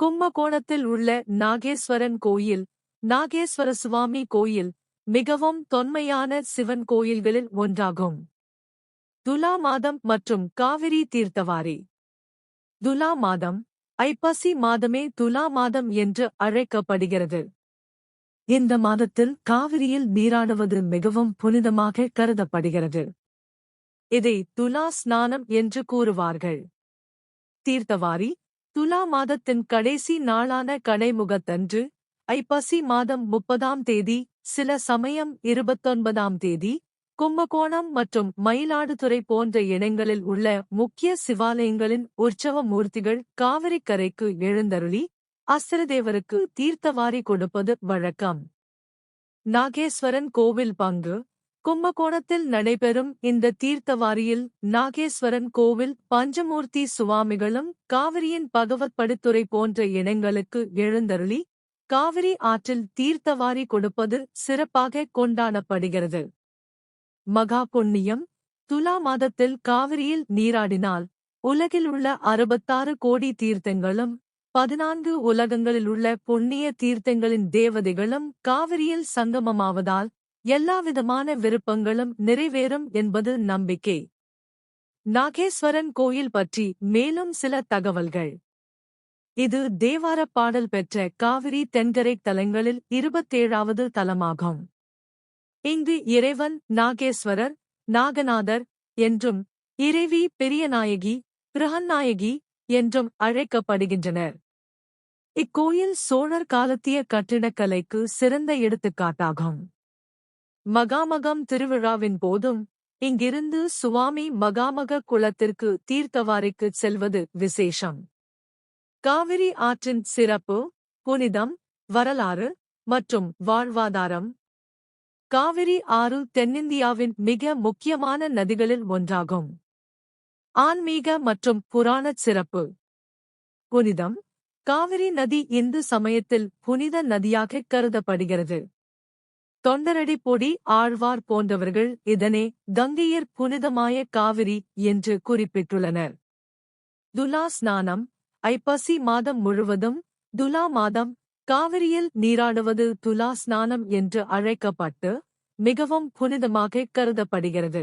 கும்பகோணத்தில் உள்ள நாகேஸ்வரன் கோயில், நாகேஸ்வர சுவாமி கோயில், மிகவும் தொன்மையான சிவன் கோயில்களில் ஒன்றாகும். துலா மாதம் மற்றும் காவிரி தீர்த்தவாரி. துலா மாதம், ஐப்பசி மாதமே துலா மாதம் என்று அழைக்கப்படுகிறது. இந்த மாதத்தில் காவிரியில் நீராடுவது மிகவும் புனிதமாக கருதப்படுகிறது. இதை துலா ஸ்நானம் என்று கூறுவார்கள். தீர்த்தவாரி, துலா மாதத்தின் கடைசி நாளான கடைமுகத்தன்று, ஐப்பசி மாதம் 30ஆம் தேதி, சில சமயம் 29ஆம் தேதி, கும்பகோணம் மற்றும் மயிலாடுதுறை போன்ற இடங்களில் உள்ள முக்கிய சிவாலயங்களின் உற்சவ மூர்த்திகள் காவிரிக்கரைக்கு எழுந்தருளி, அஸ்திரதேவருக்கு தீர்த்தவாரி கொடுப்பது வழக்கம். நாகேஸ்வரன் கோவில் பங்கு. கும்பகோணத்தில் நடைபெறும் இந்த தீர்த்தவாரியில் நாகேஸ்வரன் கோவில் பஞ்சமூர்த்தி சுவாமிகளும் காவிரியின் பகவத் படுத்துறை போன்ற இடங்களுக்கு எழுந்தருளி, காவிரி ஆற்றில் தீர்த்தவாரி கொடுப்பது சிறப்பாக கொண்டாடப்படுகிறது. மகா புண்ணியம். துலா மாதத்தில் காவிரியில் நீராடினால், உலகிலுள்ள 66 கோடி தீர்த்தங்களும், 14 உலகங்களிலுள்ள புண்ணிய தீர்த்தங்களின் தேவதைகளும் காவிரியில் சங்கமமாவதால், எல்லாவிதமான விருப்பங்களும் நிறைவேறும் என்பது நம்பிக்கை. நாகேஸ்வரன் கோயில் பற்றி மேலும் சில தகவல்கள். இது தேவாரப் பாடல் பெற்ற காவிரி தென்கரை தலங்களில் 27வது தலமாகும். இங்கு இறைவன் நாகேஸ்வரர், நாகநாதர் என்றும், இறைவி பெரியநாயகி, பிரஹன்னாயகி என்றும் அழைக்கப்படுகின்றனர். இக்கோயில் சோழர் காலத்திய கட்டிடக்கலைக்கு சிறந்த எடுத்துக்காட்டாகும். மகாமகம் திருவிழாவின் போதும், இங்கிருந்து சுவாமி மகாமக குளத்திற்கு தீர்த்தவாரிக்குச் செல்வது விசேஷம். காவிரி ஆற்றின் சிறப்பு, புனிதம், வரலாறு மற்றும் வாழ்வாதாரம். காவிரி ஆறு தென்னிந்தியாவின் மிக முக்கியமான நதிகளில் ஒன்றாகும். ஆன்மீக மற்றும் புராணச் சிறப்பு. புனிதம். காவிரி நதி இந்து சமயத்தில் புனித நதியாக கருதப்படுகிறது. தொண்டரடிப்பொடி ஆழ்வார் போன்றவர்கள் இதனை கங்கையர் புனிதமாய காவிரி என்று குறிப்பிட்டுள்ளனர். துலா ஸ்நானம். ஐப்பசி மாதம் முழுவதும், துலா மாதம், காவிரியில் நீராடுவது துலா ஸ்நானம் என்று அழைக்கப்பட்டு, மிகவும் புனிதமாக கருதப்படுகிறது.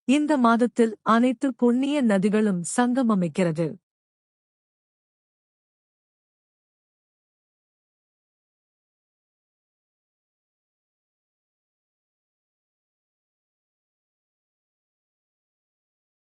இந்த மாதத்தில் அனைத்து புண்ணிய நதிகளும் சங்கமமிக்கிறது.